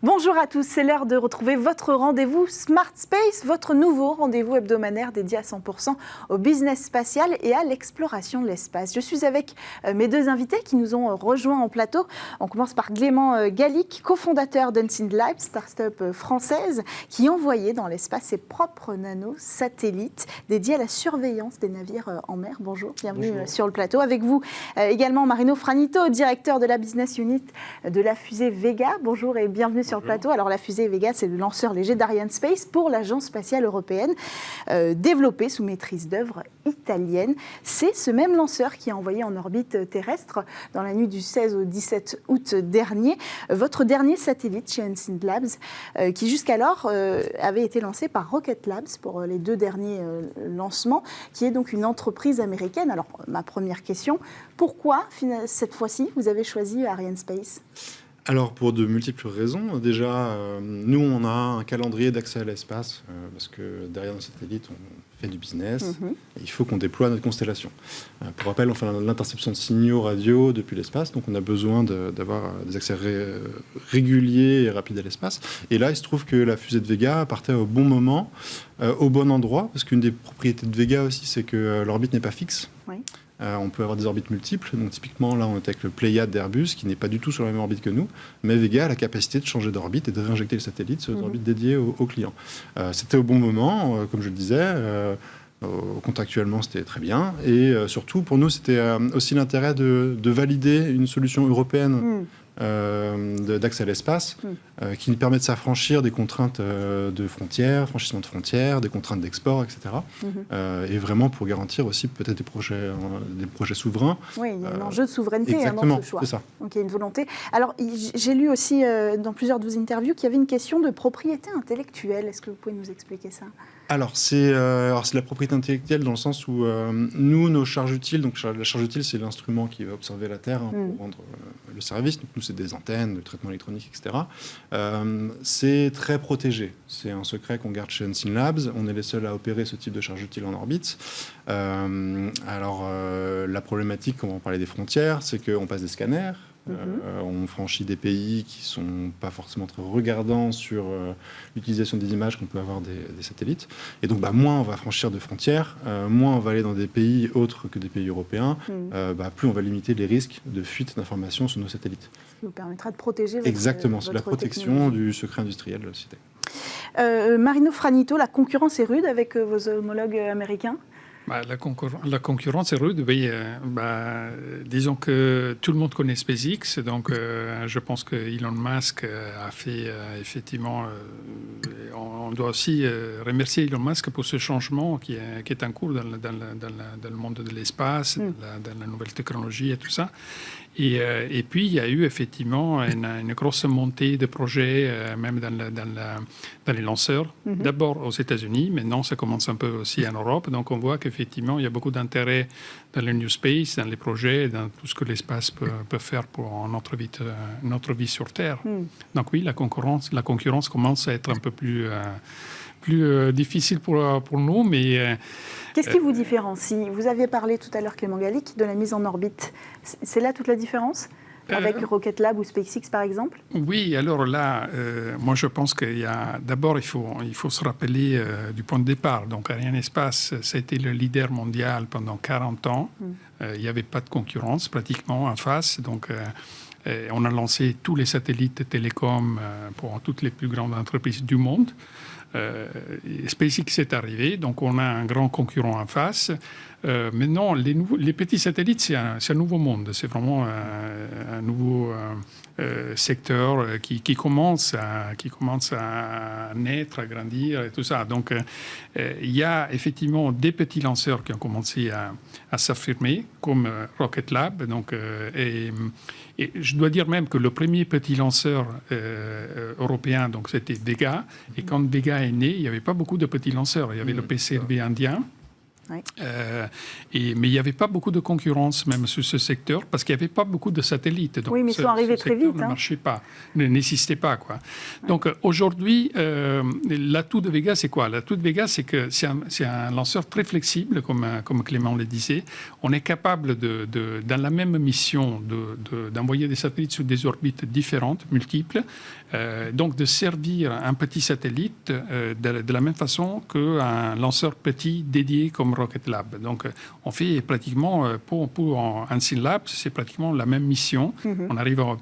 Bonjour à tous, c'est l'heure de retrouver votre rendez-vous Smart Space, votre nouveau rendez-vous hebdomadaire dédié à 100% au business spatial et à l'exploration de l'espace. Je suis avec mes deux invités qui nous ont rejoints en plateau. On commence par Clément Gallic, cofondateur d'Unseen Labs, start-up française qui envoyait dans l'espace ses propres nanosatellites dédiés à la surveillance des navires en mer. Bonjour, bienvenue sur le plateau. Avec vous également Marino Franito, directeur de la business unit de la fusée Vega. Bonjour et bienvenue sur le plateau. Alors la fusée Vega, c'est le lanceur léger d'Arianespace pour l'Agence spatiale européenne, développé sous maîtrise d'œuvre italienne. C'est ce même lanceur qui a envoyé en orbite terrestre dans la nuit du 16 au 17 août dernier votre dernier satellite chez Unseen Labs, qui jusqu'alors avait été lancé par Rocket Labs pour les deux derniers lancements, qui est donc une entreprise américaine. Alors ma première question, pourquoi cette fois-ci vous avez choisi Arianespace ? Alors, pour de multiples raisons. Déjà, nous, on a un calendrier d'accès à l'espace, parce que derrière nos satellites, on fait du business, et il faut qu'on déploie notre constellation. Pour rappel, on fait l'interception de signaux radio depuis l'espace, donc on a besoin d'avoir des accès réguliers et rapides à l'espace. Et là, il se trouve que la fusée de Vega partait au bon moment, au bon endroit, parce qu'une des propriétés de Vega aussi, c'est que l'orbite n'est pas fixe. Oui. On peut avoir des orbites multiples. Donc typiquement, là, on est avec le Pléiade d'Airbus, qui n'est pas du tout sur la même orbite que nous. Mais Vega a la capacité de changer d'orbite et de réinjecter le satellite sur des orbites dédiées aux clients. C'était au bon moment, comme je le disais. Contractuellement, c'était très bien. Et surtout, pour nous, c'était aussi l'intérêt de valider une solution européenne d'accès à l'espace qui nous permet de s'affranchir des contraintes de frontières, franchissement de frontières, des contraintes d'export, etc. Et vraiment pour garantir aussi peut-être des projets souverains. Oui, il y a un enjeu de souveraineté dans ce choix. C'est ça. Donc il y a une volonté. Alors j'ai lu aussi dans plusieurs de vos interviews qu'il y avait une question de propriété intellectuelle. Est-ce que vous pouvez nous expliquer ça ? Alors, c'est la propriété intellectuelle dans le sens où nous, nos charges utiles, donc la charge utile, c'est l'instrument qui va observer la Terre pour rendre le service. Donc, nous, c'est des antennes, le traitement électronique, etc. C'est très protégé. C'est un secret qu'on garde chez Unseen Labs. On est les seuls à opérer ce type de charge utile en orbite. La problématique, quand on parlait des frontières, c'est qu'on passe des scanners. On franchit des pays qui ne sont pas forcément très regardants sur l'utilisation des images qu'on peut avoir des satellites. Et donc, moins on va franchir de frontières, moins on va aller dans des pays autres que des pays européens, plus on va limiter les risques de fuite d'informations sur nos satellites. Ce qui vous permettra de protéger votre la protection du secret industriel de la société. Marino Franito, la concurrence est rude avec vos homologues américains ? La concurrence est rude. Oui, disons que tout le monde connaît SpaceX, donc je pense que Elon Musk a fait effectivement. On doit aussi remercier Elon Musk pour ce changement qui est en cours dans le monde de l'espace, dans la nouvelle technologie et tout ça. Et puis, il y a eu effectivement une grosse montée de projets, même dans les lanceurs. D'abord aux États-Unis, maintenant ça commence un peu aussi en Europe. Donc, on voit qu'effectivement, il y a beaucoup d'intérêt dans le New Space, dans les projets, dans tout ce que l'espace peut faire pour notre vie sur Terre. Donc oui, la concurrence commence à être un peu plus difficile pour nous, mais... Qu'est-ce qui vous différencie ? Vous aviez parlé tout à l'heure, Clément Gallic, de la mise en orbite. C'est là toute la différence ? Avec Rocket Lab ou SpaceX, par exemple ? Oui, alors là, moi je pense qu'il y a... D'abord, il faut se rappeler du point de départ. Donc, Arianespace, ça a été le leader mondial pendant 40 ans. Il n'y avait pas de concurrence pratiquement en face. Donc, on a lancé tous les satellites télécoms pour toutes les plus grandes entreprises du monde. SpaceX est arrivé, donc on a un grand concurrent en face. Maintenant, les petits satellites, c'est un nouveau monde. C'est vraiment un nouveau secteur qui commence à naître, à grandir et tout ça. Donc, il y a effectivement des petits lanceurs qui ont commencé à s'affirmer, comme Rocket Lab. Donc, et je dois dire même que le premier petit lanceur européen, donc c'était Vega. Et quand Vega est né, il n'y avait pas beaucoup de petits lanceurs. Il y avait le PCRB indien. Oui. Mais il n'y avait pas beaucoup de concurrence même sur ce secteur parce qu'il n'y avait pas beaucoup de satellites. Donc oui, mais ils sont arrivés très vite. Ne marchait pas, n'existait pas. Quoi. Ouais. Donc aujourd'hui, l'atout de Vega, c'est quoi? L'atout de Vega, c'est que c'est un lanceur très flexible, comme Clément le disait. On est capable, dans la même mission, d'envoyer des satellites sur des orbites différentes, multiples, donc de servir un petit satellite de la même façon qu'un lanceur petit dédié comme Rocket Lab. Donc, on fait pratiquement, pour Unseenlabs, c'est pratiquement la même mission. On arrive à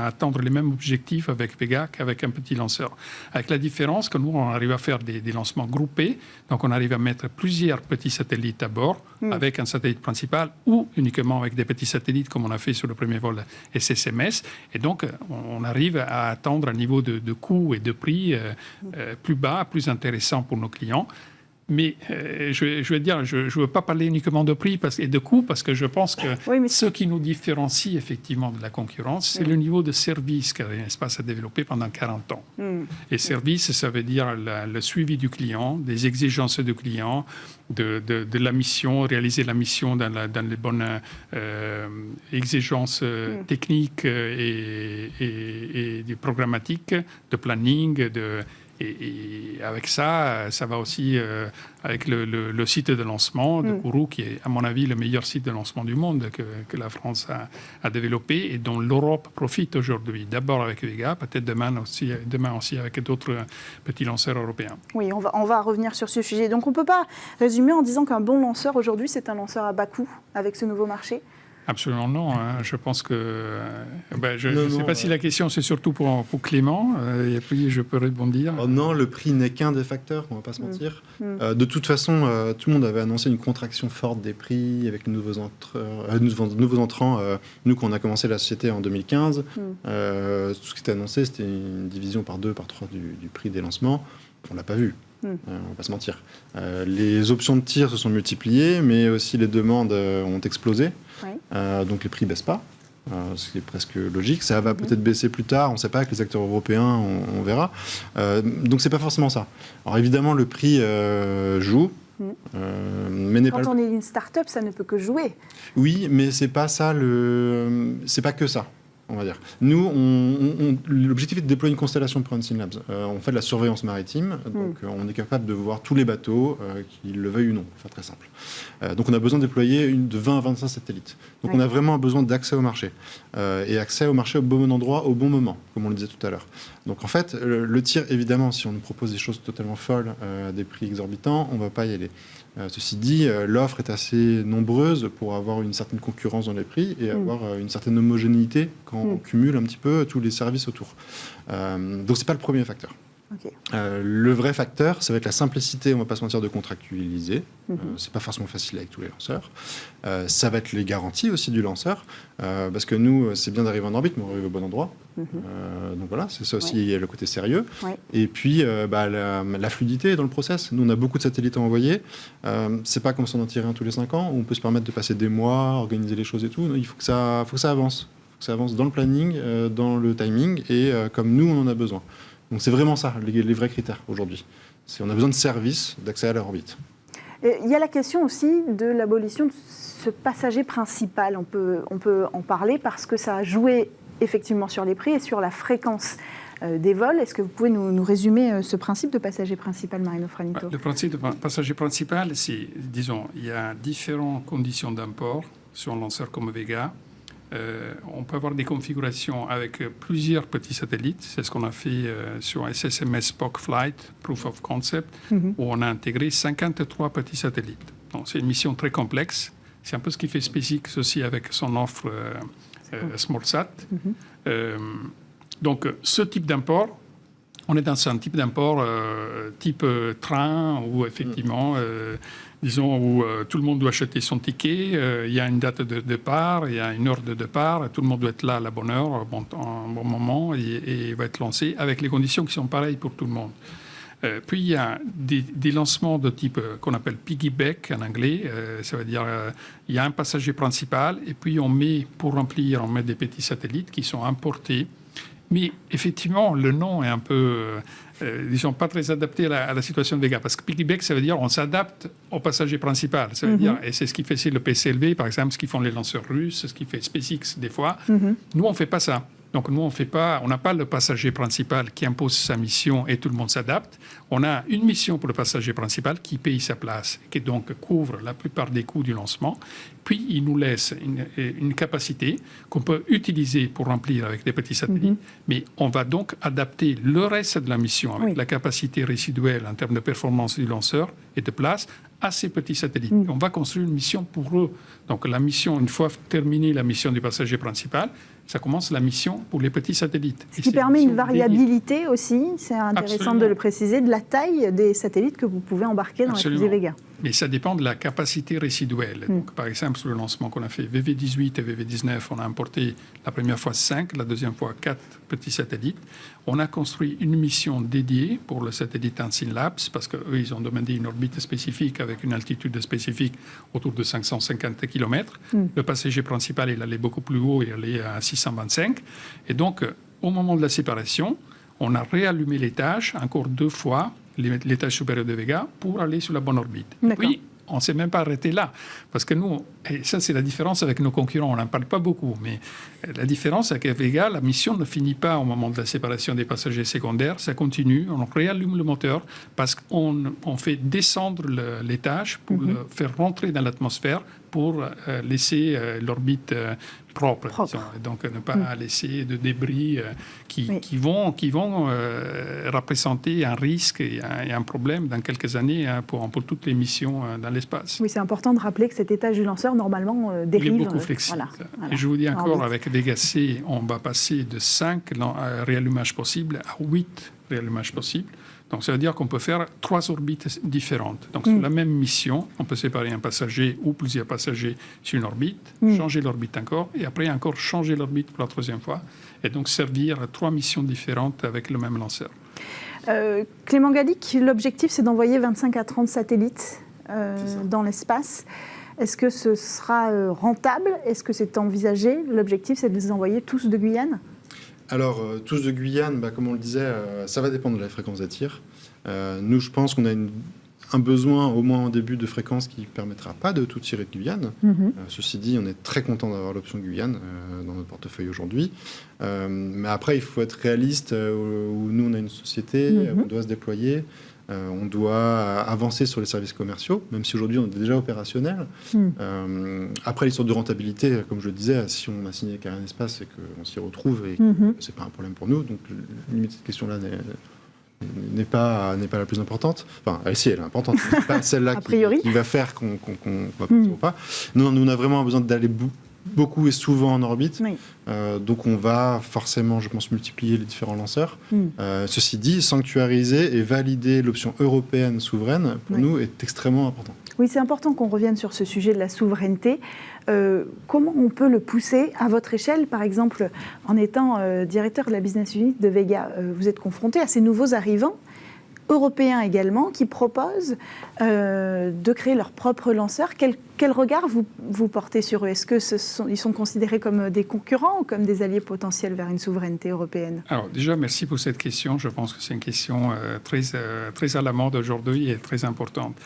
atteindre les mêmes objectifs avec Vega qu'avec un petit lanceur. Avec la différence que nous, on arrive à faire des lancements groupés. Donc, on arrive à mettre plusieurs petits satellites à bord avec un satellite principal ou uniquement avec des petits satellites comme on a fait sur le premier vol SSMS. Et donc, on arrive à atteindre un niveau de coût et de prix plus bas, plus intéressant pour nos clients. Mais je vais dire, je ne veux pas parler uniquement de prix et de coût, parce que je pense que ce qui nous différencie effectivement de la concurrence, c'est le niveau de service qu'Arianespace a développé pendant 40 ans. Et service, ça veut dire le suivi du client, des exigences du client, de la mission, réaliser la mission dans les bonnes exigences techniques et programmatiques, de planning, Et avec ça va aussi avec le site de lancement de Kourou, qui est, à mon avis, le meilleur site de lancement du monde que la France a développé et dont l'Europe profite aujourd'hui. D'abord avec Vega, peut-être demain aussi avec d'autres petits lanceurs européens. Oui, on va revenir sur ce sujet. Donc on ne peut pas résumer en disant qu'un bon lanceur aujourd'hui, c'est un lanceur à bas coût avec ce nouveau marché? Absolument non. Je pense que... je ne sais pas si la question, c'est surtout pour Clément, et puis je peux rebondir. Oh non, le prix n'est qu'un des facteurs, on ne va pas se mentir. De toute façon, tout le monde avait annoncé une contraction forte des prix avec les nouveaux entrants. Nous, quand on a commencé la société en 2015, tout ce qui était annoncé, c'était une division par 2, par 3 du prix des lancements. On ne l'a pas vu. On ne va pas se mentir. Les options de tir se sont multipliées, mais aussi les demandes ont explosé. Oui. Donc les prix ne baissent pas, ce qui est presque logique. Ça va peut-être baisser plus tard, on ne sait pas, avec les acteurs européens, on verra. Donc ce n'est pas forcément ça. Alors évidemment, le prix joue. Mais quand on est une start-up, ça ne peut que jouer. Oui, mais c'est pas ça c'est pas que ça. On va dire. Nous, l'objectif est de déployer une constellation pour Unseenlabs. On fait de la surveillance maritime, donc on est capable de voir tous les bateaux, qu'ils le veuillent ou non, pour faire très simple. Donc on a besoin de déployer de 20 à 25 satellites. Donc on a vraiment besoin d'accès au marché. Et accès au marché au bon endroit, au bon moment, comme on le disait tout à l'heure. Donc en fait, le tir, évidemment, si on nous propose des choses totalement folles, des prix exorbitants, on ne va pas y aller. Ceci dit, l'offre est assez nombreuse pour avoir une certaine concurrence dans les prix et avoir une certaine homogénéité quand on cumule un petit peu tous les services autour. Donc ce n'est pas le premier facteur. Okay. Le vrai facteur, ça va être la simplicité, on ne va pas se mentir, de contractualiser. C'est pas forcément facile avec tous les lanceurs. Ça va être les garanties aussi du lanceur, parce que nous, c'est bien d'arriver en orbite, mais on arrive au bon endroit. Donc voilà, c'est ça aussi le côté sérieux. Et puis la fluidité dans le process. Nous, on a beaucoup de satellites à envoyer. C'est pas comme si on en tirait un tous les 5 ans, où on peut se permettre de passer des mois, organiser les choses et tout. Il faut que ça avance. Il faut que ça avance dans le planning, dans le timing, et comme nous, on en a besoin. Donc c'est vraiment ça, les vrais critères aujourd'hui. On a besoin de services, d'accès à leur orbite. Il y a la question aussi de l'abolition de ce passager principal. On peut en parler parce que ça a joué effectivement sur les prix et sur la fréquence des vols. Est-ce que vous pouvez nous résumer ce principe de passager principal, Marino Franito? Le principe de passager principal, c'est, disons, il y a différentes conditions d'import sur un lanceur comme Vega. On peut avoir des configurations avec plusieurs petits satellites. C'est ce qu'on a fait sur SSMS POC Flight, Proof of Concept, où on a intégré 53 petits satellites. Donc, c'est une mission très complexe. C'est un peu ce qui fait SpaceX aussi avec son offre SmallSat. Donc, ce type d'import, on est dans un type d'import type train, où effectivement... disons, où tout le monde doit acheter son ticket, il y a une date de départ, il y a une heure de départ, tout le monde doit être là à la bonne heure, au bon moment, et va être lancé avec les conditions qui sont pareilles pour tout le monde. Puis il y a des lancements de type qu'on appelle piggyback en anglais, ça veut dire il y a un passager principal, et puis on met des petits satellites qui sont importés Mais effectivement, le nom est un peu, disons, pas très adapté à la situation de Vega. Parce que piggyback, ça veut dire on s'adapte au passager principal. Ça veut dire, et c'est ce qui fait le PCLV, par exemple, ce qu'ils font les lanceurs russes, ce qui fait SpaceX des fois. Nous, on ne fait pas ça. Donc nous, on n'a pas le passager principal qui impose sa mission et tout le monde s'adapte. On a une mission pour le passager principal qui paye sa place, qui donc couvre la plupart des coûts du lancement. Puis il nous laisse une capacité qu'on peut utiliser pour remplir avec des petits satellites. Mais on va donc adapter le reste de la mission avec la capacité résiduelle en termes de performance du lanceur et de place à ces petits satellites. On va construire une mission pour eux. Donc la mission, une fois terminée la mission du passager principal, ça commence la mission pour les petits satellites. Ce qui permet une variabilité aussi, c'est intéressant de le préciser, de la taille des satellites que vous pouvez embarquer dans la fusée Vega. Mais ça dépend de la capacité résiduelle. Donc, par exemple, sur le lancement qu'on a fait VV18 et VV19, on a importé la première fois 5, la deuxième fois 4 petits satellites. On a construit une mission dédiée pour le satellite Unseenlabs parce qu'eux, ils ont demandé une orbite spécifique avec une altitude spécifique autour de 550 km. Le passager principal, il allait beaucoup plus haut, il allait à 625. Et donc, au moment de la séparation, on a réallumé l'étage encore 2 fois, l'étage supérieur de Vega, pour aller sur la bonne orbite. Puis, on ne s'est même pas arrêté là. Parce que nous, et ça c'est la différence avec nos concurrents, on n'en parle pas beaucoup, mais la différence c'est qu'à Vega, la mission ne finit pas au moment de la séparation des passagers secondaires, ça continue, on réallume le moteur parce qu'on fait descendre l'étage pour le faire rentrer dans l'atmosphère pour laisser l'orbite propre. Disons. Donc ne pas laisser de débris qui vont représenter un risque et un problème dans quelques années pour toutes les missions dans l'espace. Oui, c'est important de rappeler que cet étage du lanceur, normalement, dérive. Il est beaucoup flexible. Voilà. Et je vous dis encore, avec Vega C, on va passer de 5 réallumages possibles à 8 réallumages possibles. Donc, ça veut dire qu'on peut faire 3 orbites différentes. Donc, sur la même mission, on peut séparer un passager ou plusieurs passagers sur une orbite, changer l'orbite encore, et après encore changer l'orbite pour la 3e fois, et donc servir à 3 missions différentes avec le même lanceur. Clément Gallic, l'objectif, c'est d'envoyer 25 à 30 satellites dans l'espace. Est-ce que ce sera rentable? Est-ce que c'est envisagé? L'objectif, c'est de les envoyer tous de Guyane? Alors, tous de Guyane, comme on le disait, ça va dépendre de la fréquence des tirs. Nous, je pense qu'on a un besoin, au moins en début, de fréquence qui ne permettra pas de tout tirer de Guyane. Ceci dit, on est très content d'avoir l'option Guyane dans notre portefeuille aujourd'hui. Mais après, il faut être réaliste, où nous, on a une société, on doit se déployer. On doit avancer sur les services commerciaux, même si aujourd'hui on est déjà opérationnel. Après, l'histoire de rentabilité, comme je le disais, si on a signé avec Arianespace, c'est qu'on s'y retrouve et c'est pas un problème pour nous. Donc, limite, cette question-là n'est pas la plus importante. Enfin, si, elle est importante, mais pas celle-là qui va faire qu'on va partir ou pas. Non, nous, on a vraiment besoin d'aller beaucoup et souvent en orbite. Donc on va forcément, je pense, multiplier les différents lanceurs. Ceci dit, sanctuariser et valider l'option européenne souveraine, pour nous, est extrêmement important. Oui, c'est important qu'on revienne sur ce sujet de la souveraineté. Comment on peut le pousser à votre échelle? Par exemple, en étant directeur de la business unit de Vega, vous êtes confronté à ces nouveaux arrivants européens également, qui proposent de créer leur propre lanceur. Quel regard vous portez sur eux? Est-ce qu'ils sont considérés comme des concurrents ou comme des alliés potentiels vers une souveraineté européenne? Alors déjà, merci pour cette question. Je pense que c'est une question très à la mode aujourd'hui et très importante.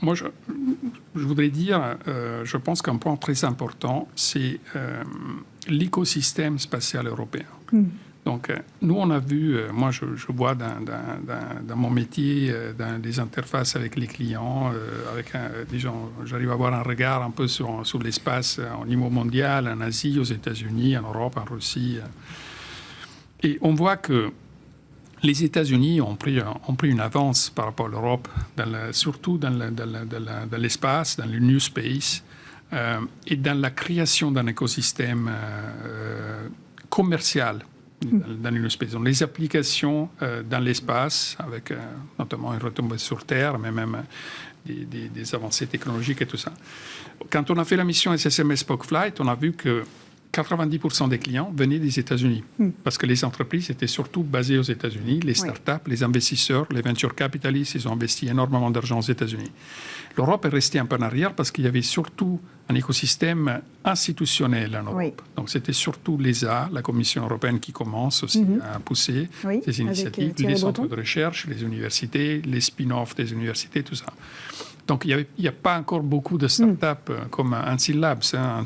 Moi, je voudrais dire, je pense qu'un point très important, c'est l'écosystème spatial européen. Donc, nous, on a vu, moi, je vois dans mon métier, dans les interfaces avec les clients, j'arrive à avoir un regard un peu sur l'espace au niveau mondial, en Asie, aux États-Unis, en Europe, en Russie. Et on voit que les États-Unis ont pris une avance par rapport à l'Europe, surtout dans l'espace, dans le New Space, et dans la création d'un écosystème commercial dans le New Space. Donc, les applications dans l'espace, avec notamment une retombée sur Terre, mais même des avancées technologiques et tout ça. Quand on a fait la mission SSMS Spaceflight, on a vu que 90% des clients venaient des États-Unis. Parce que les entreprises étaient surtout basées aux États-Unis. Les startups, les investisseurs, les venture capitalistes, ils ont investi énormément d'argent aux États-Unis. L'Europe est restée un peu en arrière parce qu'il y avait surtout un écosystème institutionnel en Europe. Donc c'était surtout l'ESA, la Commission européenne, qui commence aussi à pousser ces initiatives, les centres de recherche, les universités, les spin-offs des universités, tout ça. Donc, il n'y a pas encore beaucoup de startups comme Unseen Labs.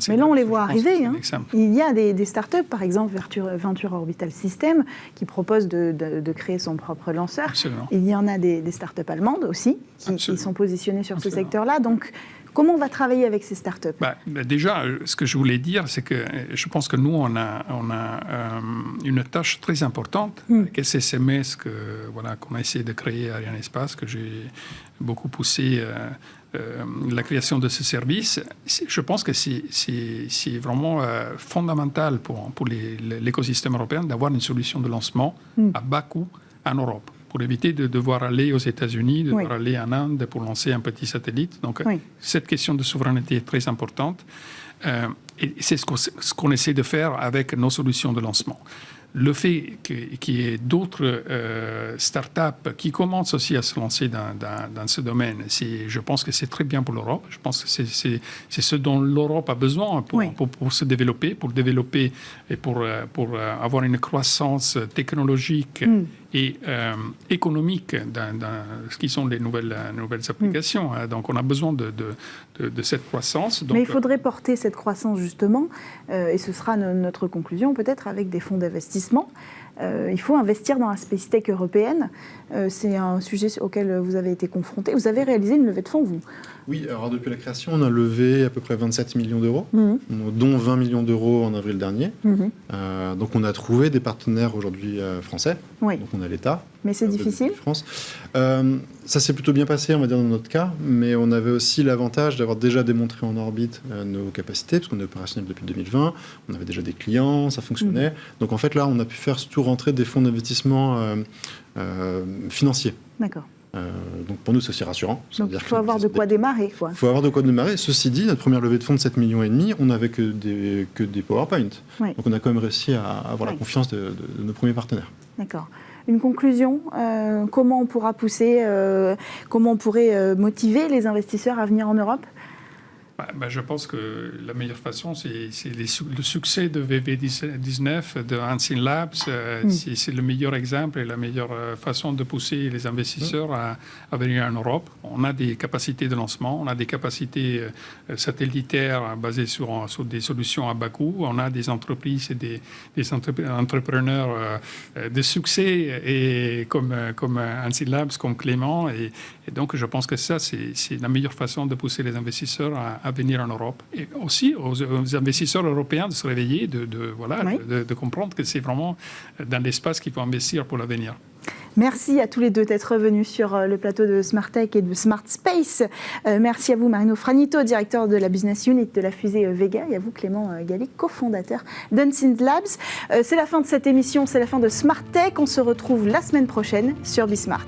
Mais là, on les voit arriver. Il y a des startups, par exemple Venture Orbital System, qui propose de créer son propre lanceur. Absolument. Il y en a des startups allemandes aussi, qui sont positionnées sur ce secteur-là. Donc, comment on va travailler avec ces startups ? Déjà, ce que je voulais dire, c'est que je pense que nous, on a une tâche très importante avec SSMS qu'on a essayé de créer à Arianespace, que j'ai beaucoup poussé la création de ce service. Je pense que c'est vraiment fondamental pour l'écosystème européen d'avoir une solution de lancement à bas coût en Europe, pour éviter de devoir aller aux États-Unis, de devoir aller en Inde pour lancer un petit satellite. Donc, cette question de souveraineté est très importante. Et c'est ce qu'on essaie de faire avec nos solutions de lancement. Le fait qu'il y ait d'autres startups qui commencent aussi à se lancer dans ce domaine, je pense que c'est très bien pour l'Europe. Je pense que c'est ce dont l'Europe a besoin pour se développer, et pour avoir une croissance technologique et économique dans ce qui sont les nouvelles applications. Donc on a besoin de cette croissance. Donc, mais il faudrait porter cette croissance justement, et ce sera notre conclusion peut-être, avec des fonds d'investissement. Il faut investir dans la Space Tech européenne. C'est un sujet auquel vous avez été confronté. Vous avez réalisé une levée de fonds, vous ? Oui, alors depuis la création, on a levé à peu près 27 millions d'euros, dont 20 millions d'euros en avril dernier. Donc on a trouvé des partenaires aujourd'hui français. Donc on a l'État. Mais c'est difficile ? France. Ça s'est plutôt bien passé, on va dire, dans notre cas, mais on avait aussi l'avantage d'avoir déjà démontré en orbite nos capacités, parce qu'on est opérationnel depuis 2020, on avait déjà des clients, ça fonctionnait. Donc en fait, là, on a pu faire surtout rentrer des fonds d'investissement financiers. D'accord. Donc pour nous, c'est aussi rassurant. Donc il faut avoir de quoi démarrer. Il faut avoir de quoi démarrer. Ceci dit, notre première levée de fonds de 7,5 millions, on n'avait que des PowerPoint. Donc on a quand même réussi à avoir la confiance de nos premiers partenaires. D'accord. Une conclusion, comment on pourra pousser, comment on pourrait motiver les investisseurs à venir en Europe ? Je pense que la meilleure façon, c'est le succès de VV19, de Unseen Labs. C'est le meilleur exemple et la meilleure façon de pousser les investisseurs à venir en Europe. On a des capacités de lancement, on a des capacités satellitaires basées sur des solutions à bas coût. On a des entreprises et des entrepreneurs de succès et comme Unseen Labs, comme Clément. Et donc, je pense que ça, c'est la meilleure façon de pousser les investisseurs à venir en Europe. Et aussi aux investisseurs européens de se réveiller, de comprendre que c'est vraiment dans l'espace qu'il faut investir pour l'avenir. Merci à tous les deux d'être venus sur le plateau de Smart Tech et de Smart Space. Merci à vous, Marino Franito, directeur de la Business Unit de la fusée Vega, et à vous, Clément Galli, cofondateur d'Unseen Labs. C'est la fin de cette émission, c'est la fin de Smart Tech. On se retrouve la semaine prochaine sur Bismart.